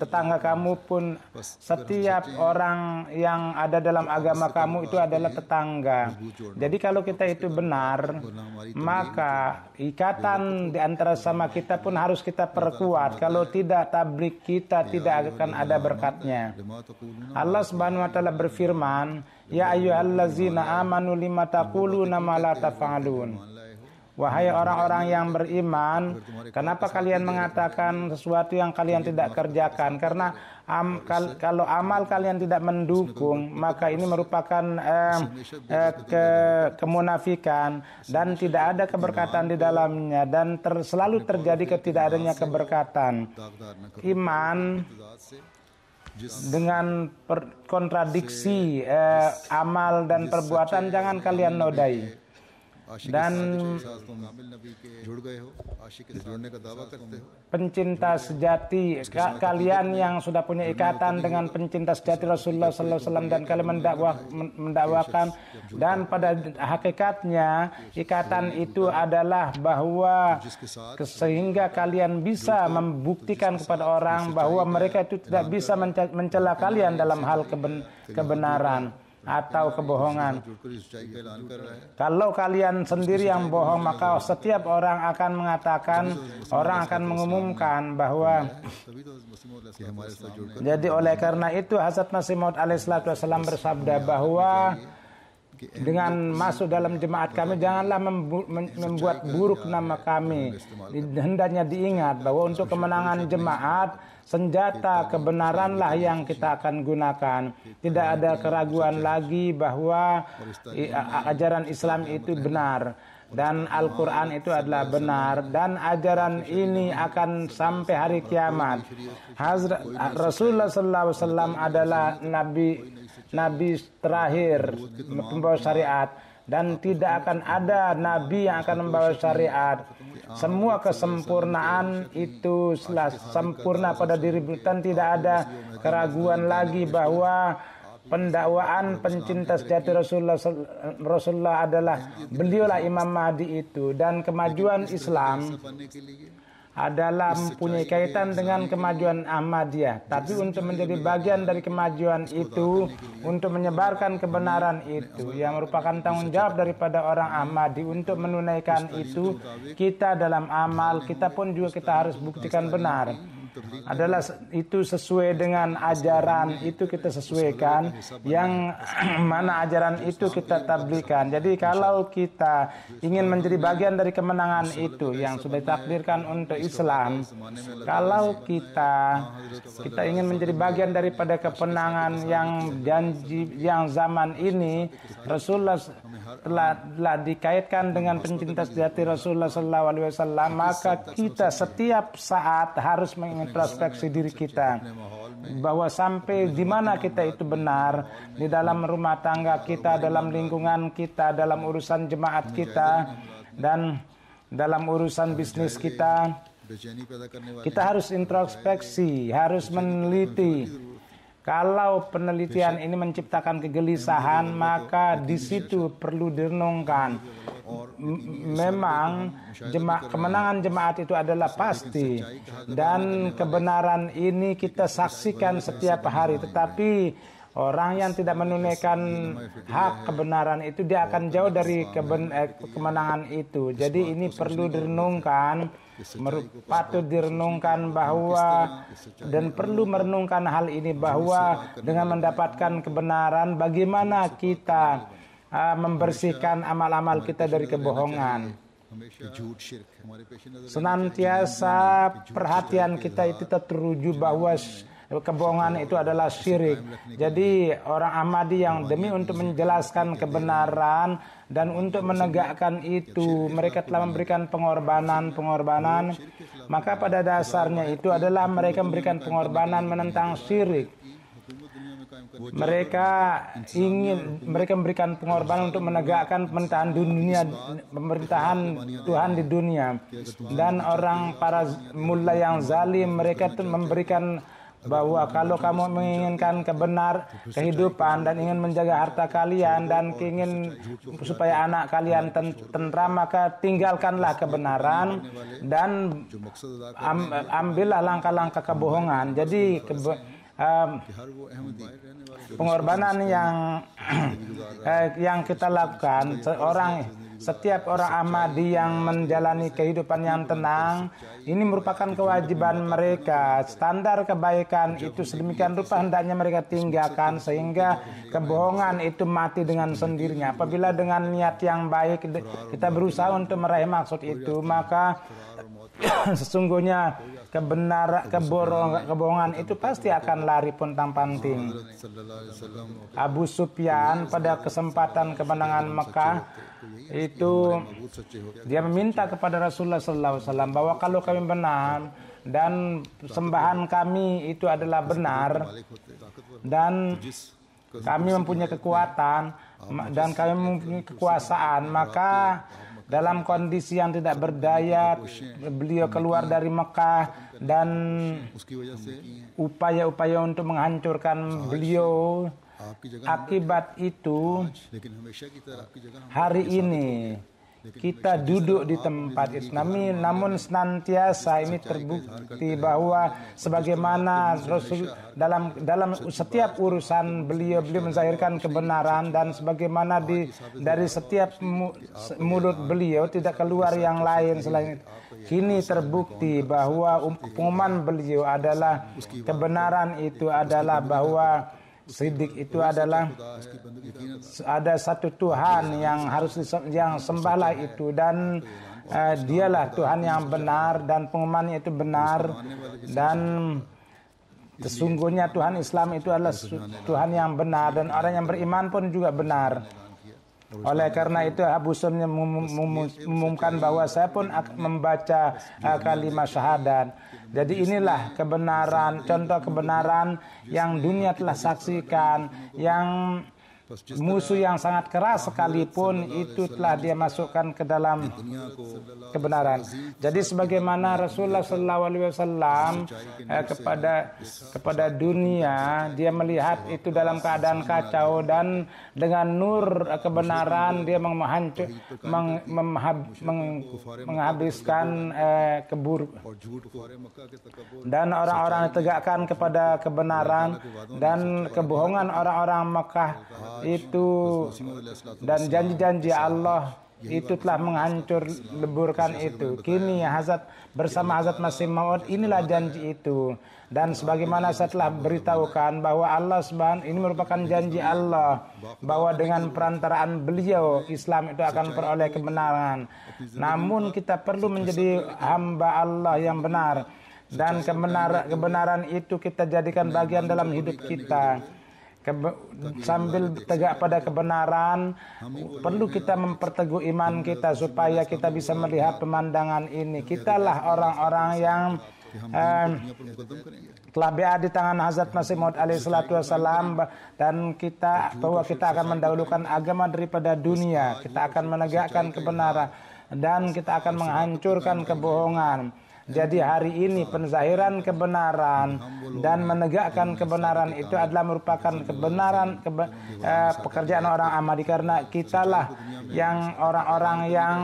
tetangga kamu pun, setiap orang yang ada dalam agama kamu itu adalah tetangga. Jadi kalau kita itu benar, maka ikatan di antara sama kita pun harus kita perkuat. Kalau tidak, tabligh kita tidak akan ada berkatnya. Allah Subhanahu wa taala berfirman, "Ya ayyuhallazina amanu lima taquluna ma la taf'alun." Wahai orang-orang yang beriman, kenapa kalian mengatakan sesuatu yang kalian tidak kerjakan? Karena kalau amal kalian tidak mendukung, maka ini merupakan kemunafikan, dan tidak ada keberkatan di dalamnya, dan selalu terjadi ketidakadanya keberkatan. Iman dengan kontradiksi amal dan perbuatan jangan kalian nodai. Dan pencinta sejati, kalian yang sudah punya ikatan dengan pencinta sejati Rasulullah SAW, dan kalian mendakwakan, dan pada hakikatnya ikatan itu adalah bahwa sehingga kalian bisa membuktikan kepada orang bahwa mereka itu tidak bisa mencela kalian dalam hal kebenaran atau kebohongan. Kalau kalian sendiri yang bohong, maka setiap orang akan mengumumkan bahwa. Jadi oleh karena itu Hazrat Masih Maud alaihissalam bersabda bahwa dengan masuk dalam jemaat kami janganlah membuat buruk nama kami. Hendaknya diingat bahwa untuk kemenangan jemaat, senjata kebenaranlah yang kita akan gunakan. Tidak ada keraguan lagi bahwa ajaran Islam itu benar, dan Al-Quran itu adalah benar, dan ajaran ini akan sampai hari kiamat. Rasulullah SAW adalah Nabi terakhir membawa syariat, dan tidak akan ada nabi yang akan membawa syariat. Semua kesempurnaan itu sempurna pada diri, dan tidak ada keraguan lagi bahwa pendakwaan pencinta sejati Rasulullah adalah beliaulah Imam Mahdi itu, dan kemajuan Islam adalah mempunyai kaitan dengan kemajuan Ahmadiyah. Tapi untuk menjadi bagian dari kemajuan itu, untuk menyebarkan kebenaran itu, yang merupakan tanggung jawab daripada orang Ahmadi untuk menunaikan itu, kita dalam amal kita pun juga kita harus buktikan benar. Adalah itu sesuai dengan ajaran itu kita sesuaikan, yang mana ajaran itu kita tablighkan. Jadi kalau kita ingin menjadi bagian dari kemenangan itu yang sudah ditakdirkan untuk Islam, kalau kita ingin menjadi bagian daripada kemenangan yang zaman ini, Rasulullah telah dikaitkan dengan pencinta sejati Rasulullah SAW, maka kita setiap saat harus introspeksi diri kita bahwa sampai di mana kita itu benar di dalam rumah tangga kita, dalam lingkungan kita, dalam urusan jemaat kita, dan dalam urusan bisnis kita. Kita harus introspeksi, harus meneliti. Kalau penelitian ini menciptakan kegelisahan, maka di situ perlu direnungkan. Memang kemenangan jemaat itu adalah pasti, dan kebenaran ini kita saksikan setiap hari. Tetapi orang yang tidak menunaikan hak kebenaran itu, dia akan jauh dari kemenangan itu. Jadi ini perlu direnungkan patut direnungkan bahwa dan perlu merenungkan hal ini bahwa dengan mendapatkan kebenaran bagaimana kita membersihkan amal-amal kita dari kebohongan. Senantiasa perhatian kita itu tertuju bahwa kebohongan itu adalah syirik. Jadi orang Ahmadi yang demi untuk menjelaskan kebenaran dan untuk menegakkan itu mereka telah memberikan pengorbanan, maka pada dasarnya itu adalah mereka memberikan pengorbanan menentang syirik. Mereka memberikan pengorbanan untuk menegakkan pemerintahan Tuhan di dunia. Dan orang para mullah yang zalim, mereka itu memberikan bahwa kalau kamu menginginkan kehidupan dan ingin menjaga harta kalian dan ingin supaya anak kalian tentram, maka tinggalkanlah kebenaran dan ambillah langkah-langkah kebohongan. Jadi pengorbanan yang kita lakukan, setiap orang Ahmadi yang menjalani kehidupan yang tenang, ini merupakan kewajiban mereka. Standar kebaikan itu sedemikian rupa hendaknya mereka tinggalkan sehingga kebohongan itu mati dengan sendirinya. Apabila dengan niat yang baik kita berusaha untuk meraih maksud itu, maka sesungguhnya kebohongan itu pasti akan lari pontang-panting. Abu Sufyan pada kesempatan kemenangan Mekah itu dia meminta kepada Rasulullah SAW bahwa kalau kami benar dan sembahan kami itu adalah benar dan kami mempunyai kekuatan dan kami mempunyai kekuasaan, maka dalam kondisi yang tidak berdaya beliau keluar dari Mekah dan upaya-upaya untuk menghancurkan beliau. Akibat itu hari ini kita duduk di tempat itu, namun senantiasa ini terbukti bahwa sebagaimana Rasul dalam setiap urusan beliau menzahirkan kebenaran dan sebagaimana dari setiap mulut beliau tidak keluar yang lain selain itu. Kini terbukti bahwa pengumuman beliau adalah kebenaran itu adalah bahwa Siddiq itu adalah ada satu Tuhan yang harus yang sembahlah itu dan dialah Tuhan yang benar dan pengumumannya itu benar dan sesungguhnya Tuhan Islam itu adalah Tuhan yang benar dan orang yang beriman pun juga benar. Oleh karena itu Abu Sufyan mengumumkan bahwa saya pun akan membaca kalimat syahadat. Jadi inilah kebenaran, contoh kebenaran yang dunia telah saksikan, yang musuh yang sangat keras sekalipun itu telah dia masukkan ke dalam kebenaran. Jadi sebagaimana Rasulullah SAW kepada dunia dia melihat itu dalam keadaan kacau dan dengan nur kebenaran dia menghabiskan dan orang-orang ditegakkan kepada kebenaran dan kebohongan orang-orang Mekah itu dan janji-janji Allah itu telah leburkan itu. Kini bersama Hazrat Masih Maud inilah janji itu. Dan sebagaimana saya telah beritahukan bahwa Allah Subhanahu ini merupakan janji Allah bahwa dengan perantaraan beliau Islam itu akan peroleh kebenaran. Namun kita perlu menjadi hamba Allah yang benar dan kebenaran itu kita jadikan bagian dalam hidup kita. Sambil tegak pada kebenaran, perlu kita memperteguh iman kita supaya kita bisa melihat pemandangan ini. Kitalah orang-orang yang telah berada di tangan Hazrat Masih Maud alaihissalam dan bahwa kita akan mendahulukan agama daripada dunia. Kita akan menegakkan kebenaran dan kita akan menghancurkan kebohongan. Jadi hari ini penzahiran kebenaran dan menegakkan kebenaran itu adalah merupakan pekerjaan orang Ahmadi karena kitalah yang orang-orang yang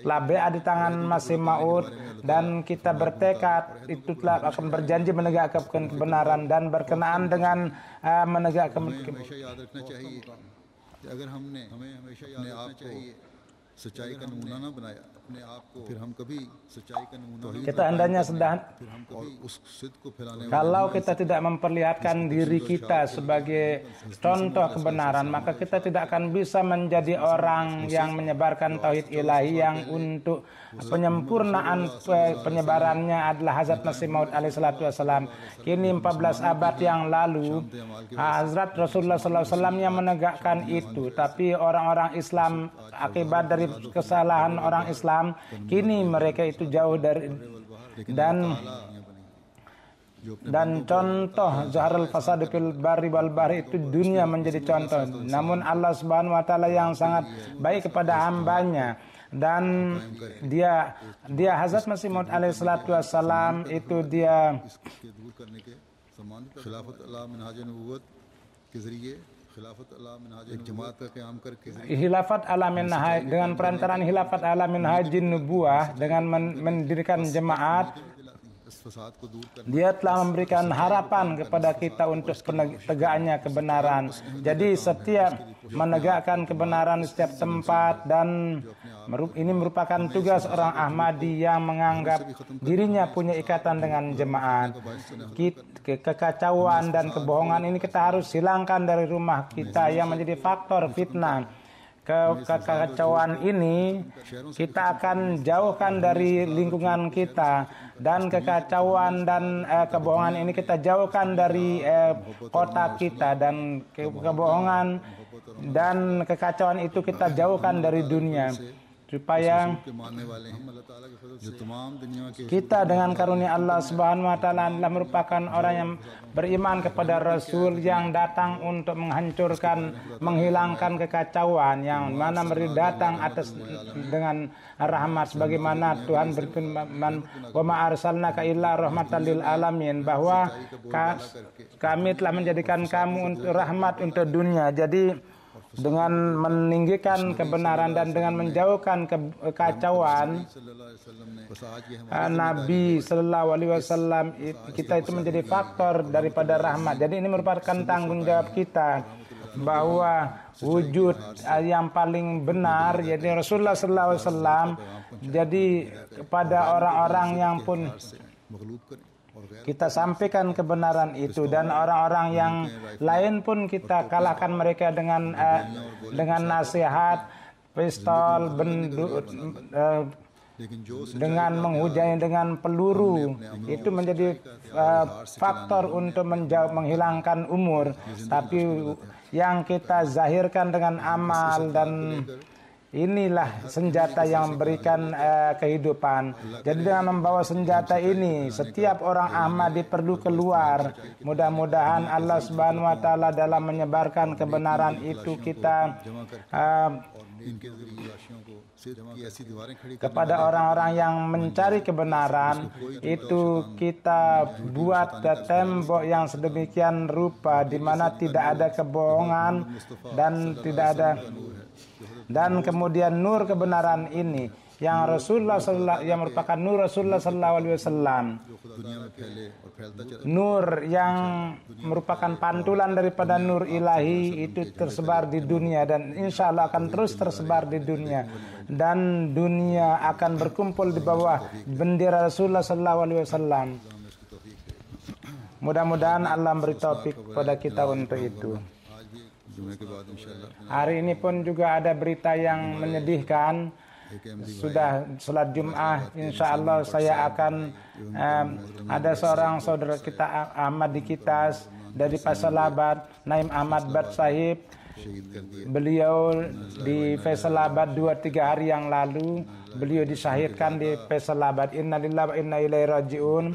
labea di tangan Masih Maud dan kita bertekad itu telah akan berjanji menegakkan kebenaran dan berkenaan dengan menegakkan सच्चाई का नमूना ना बनाया अपने आप को, फिर हम कभी सच्चाई का नमूना Kita hendaknya sedang फिर हम कभी उस सिद्ध को फैलाने kalau kita tidak memperlihatkan diri kita sebagai contoh kebenaran, maka kita tidak akan bisa menjadi orang yang menyebarkan tauhid ilahi yang untuk penyempurnaan penyebarannya adalah Hazrat Masih Maud alaihissalatu wassalam. Kini 14 abad yang lalu Hazrat Rasulullah SAW yang menegakkan itu, tapi orang-orang Islam akibat dari kesalahan orang Islam kini mereka itu jauh dari dan contoh Zaharul Fasad fil Barri wal Bahri itu dunia menjadi contoh. Namun Allah Subhanahu wa taala yang sangat baik kepada hambanya, dan dia Hazrat Masih Maud alaihissalatu wassalam itu dia Khilafat ala minhaj, dengan perantaraan Khilafat ala minhajin nubuwah, dengan mendirikan jemaat, dia telah memberikan harapan kepada kita untuk tegaknya kebenaran. Jadi setiap menegakkan kebenaran di setiap tempat, dan ini merupakan tugas orang Ahmadi yang menganggap dirinya punya ikatan dengan jemaat. Kekacauan dan kebohongan ini kita harus hilangkan dari rumah kita yang menjadi faktor fitnah. Kekacauan ini kita akan jauhkan dari lingkungan kita, dan kekacauan dan kebohongan ini kita jauhkan dari kota kita, dan kebohongan dan kekacauan itu kita jauhkan dari dunia, supaya kita dengan karunia Allah Subhanahu wa taala adalah merupakan orang yang beriman kepada Rasul yang datang untuk menghancurkan, menghilangkan kekacauan, yang mana datang atas dengan rahmat, sebagaimana Tuhan berfirman, wa ma arsalnaka illa rahmatan lil alamin, bahwa kami telah menjadikan kamu untuk rahmat untuk dunia. Jadi dengan meninggikan kebenaran dan dengan menjauhkan kekacauan, Nabi Sallallahu Alaihi Wasallam kita itu menjadi faktor daripada rahmat. Jadi ini merupakan tanggung jawab kita, bahwa wujud yang paling benar yaitu Rasulullah Sallallahu Alaihi Wasallam. Jadi kepada orang-orang yang pun kita sampaikan kebenaran itu, dan orang-orang yang lain pun kita kalahkan mereka dengan nasihat, pistol, dengan menghujani dengan peluru. Itu menjadi faktor untuk menghilangkan umur. Tapi yang kita zahirkan dengan amal, dan inilah senjata yang memberikan kehidupan. Jadi dengan membawa senjata ini, setiap orang Ahmadi perlu keluar. Mudah-mudahan Allah Subhanahu wa taala dalam menyebarkan kebenaran itu kita kepada orang-orang yang mencari kebenaran itu kita buat tembok yang sedemikian rupa di mana tidak ada kebohongan dan tidak ada, dan kemudian nur kebenaran ini yang yang merupakan nur Rasulullah Sallallahu Alaihi Wasallam, nur yang merupakan pantulan daripada nur ilahi itu tersebar di dunia, dan insya Allah akan terus tersebar di dunia, dan dunia akan berkumpul di bawah bendera Rasulullah Sallallahu Alaihi Wasallam. Mudah-mudahan Allah beri taufik kepada kita untuk itu. Hari ini pun juga ada berita yang menyedihkan. Sudah sholat Jum'ah, insya Allah saya akan ada seorang saudara kita Ahmadi kita dari Faisalabad, Naim Ahmad Bad Sahib. Beliau di Faisalabad 2-3 hari yang lalu, beliau disyahidkan di Faisalabad. Innalillahi wa inna ilaihi raji'un.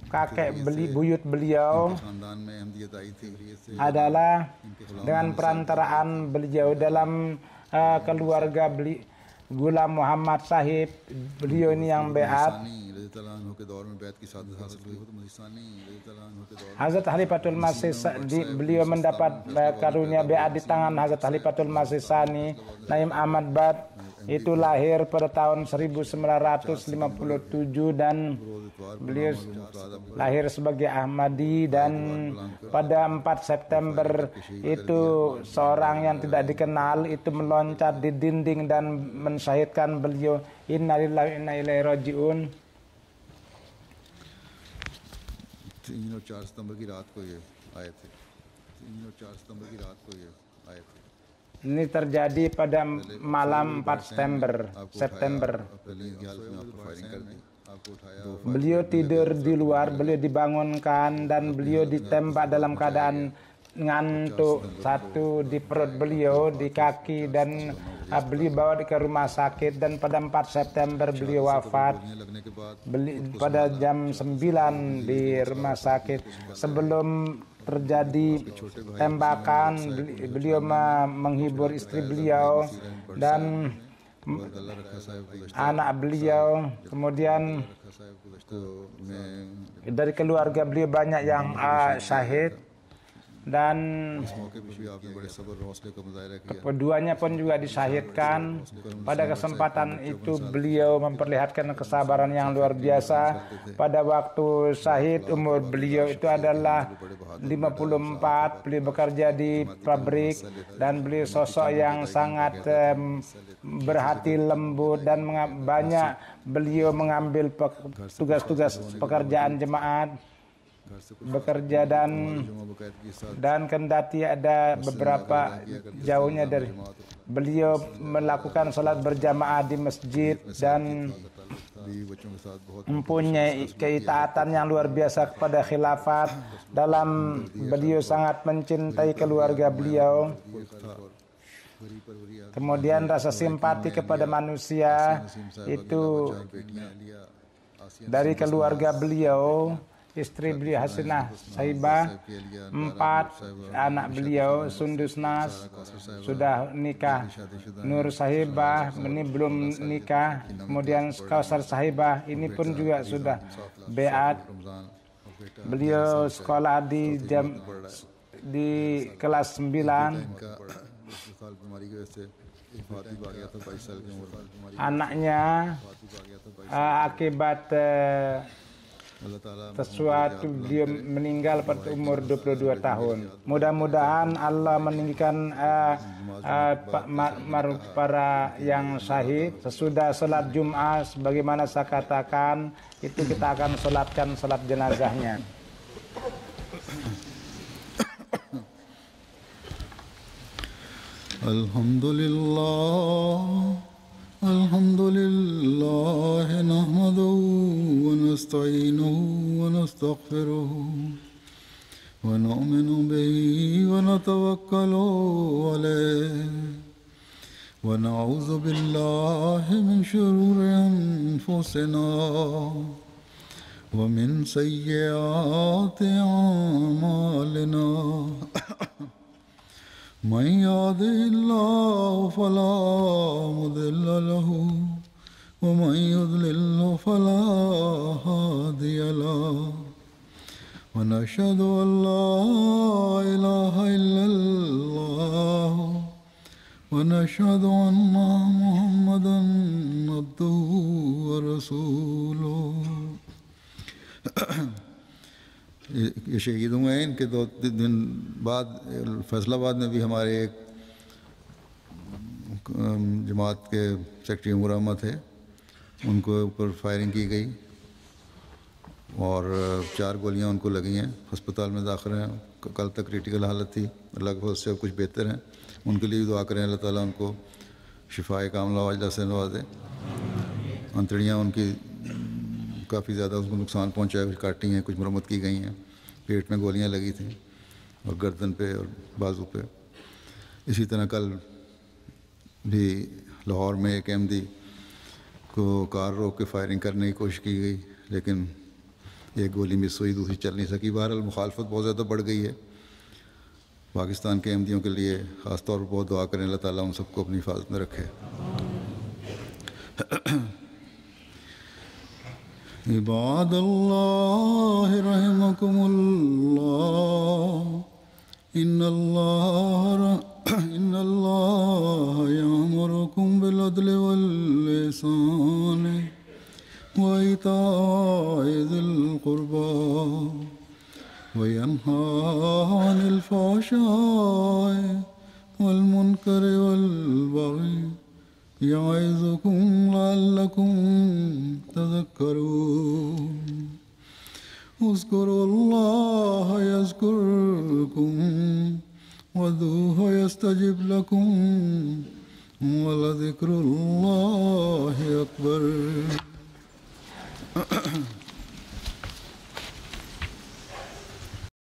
Kakek buyut beliau adalah dengan perantaraan beliau dalam keluarga Gulam Muhammad Sahib, beliau ini yang beat. Hazrat Khalifatul Masih beliau mendapat karunia beat di tangan Hazrat Khalifatul Masih Sani, Naim Ahmad Bad, itu lahir pada tahun 1957 dan beliau lahir sebagai Ahmadi, dan pada 4 September itu seorang yang tidak dikenal itu meloncat di dinding dan mensyahidkan beliau. Innalillahi wa inna ilaihi rajiun. 3 और 4 सितंबर की रात को ये आए थे। 3 और 4 सितंबर की रात को ये आए थे। Ini terjadi pada malam 4 September. Beliau tidur di luar, beliau dibangunkan dan beliau ditembak dalam keadaan ngantuk, satu di perut beliau, di kaki, dan beliau bawa ke rumah sakit, dan pada 4 September beliau wafat pada jam 9 di rumah sakit. Sebelum terjadi tembakan, beliau menghibur istri beliau dan anak beliau. Kemudian dari keluarga beliau banyak yang syahid, dan keduanya pun juga disyahidkan. Pada kesempatan itu beliau memperlihatkan kesabaran yang luar biasa. Pada waktu syahid umur beliau itu adalah 54. Beliau bekerja di pabrik dan beliau sosok yang sangat berhati lembut, dan banyak beliau mengambil tugas-tugas pekerjaan jemaat bekerja, dan kendati ada beberapa jauhnya dari beliau melakukan sholat berjamaah di masjid dan mempunyai keitaatan yang luar biasa kepada khilafat. Dalam beliau sangat mencintai keluarga beliau. Kemudian rasa simpati kepada manusia itu dari keluarga beliau. Istri beliau Hasanah Sahibah, 4 anak beliau Sundus Nas sudah nikah, Nur Sahibah ini belum nikah, kemudian Kausar Sahibah ini pun juga sudah beat. Beliau sekolah di kelas 9. Anaknya akibat sesuatu dia meninggal pada umur 22 tahun. Mudah-mudahan Allah meninggikan para yang syahid. Sesudah salat Jumat, sebagaimana saya katakan, itu kita akan salatkan salat jenazahnya. Alhamdulillah. الحمد لله نحمده ونستعينه ونستغفره ونؤمن به ونتوكل عليه ونعوذ بالله من شرور أنفسنا ومن سيئات أعمالنا من يهده الله فلا مضل له ومن يضلل فلا هادي له ونشهد أن لا إله إلا الله ونشهد أن محمدا عبده ورسوله ये शहीद हुए हैं। इनके 2 दिन बाद फैसलाबाद में भी हमारे एक जमात के सेक्रेटरी उमर अहमद थे, उनको ऊपर फायरिंग की गई और 4 गोलियां उनको लगी हैं, अस्पताल में दाखिल हैं। कल तक क्रिटिकल हालत थी, अल्लाह के फज़ल से कुछ बेहतर हैं। उनके लिए भी दुआ करें, अल्लाह ताला उनको शिफाए कामिला वाजिला से नवाज़े। अंतड़ियाँ उनकी काफ़ी ज़्यादा उसको नुकसान पहुंचा है, कुछ काटी हैं, कुछ मरम्मत की गई हैं। पेट में गोलियां लगी थी और गर्दन पे और बाजू पे। इसी तरह कल भी लाहौर में एक अहमदी को कार रोक के फायरिंग करने की कोशिश की गई, लेकिन एक गोली मिस हुई, दूसरी चल नहीं सकी। बहरहाल मुखालफत बहुत ज़्यादा बढ़ गई है। पाकिस्तान के अहमदियों के लिए ख़ास तौर पर बहुत दुआ करें, अल्लाह ताला उन सबको अपनी हिफाजत में रखे। इबाद अल्लाह रहमकुमुल्लाह इन्नल्लाह यअमुरुकुम बिल अदलि वल وينهى عن الفحشاء والمنكر والبغي يعظكم لعلكم تذكرون اذكروا الله يذكركم وادعوه يستجب لكم ولذكر الله أكبر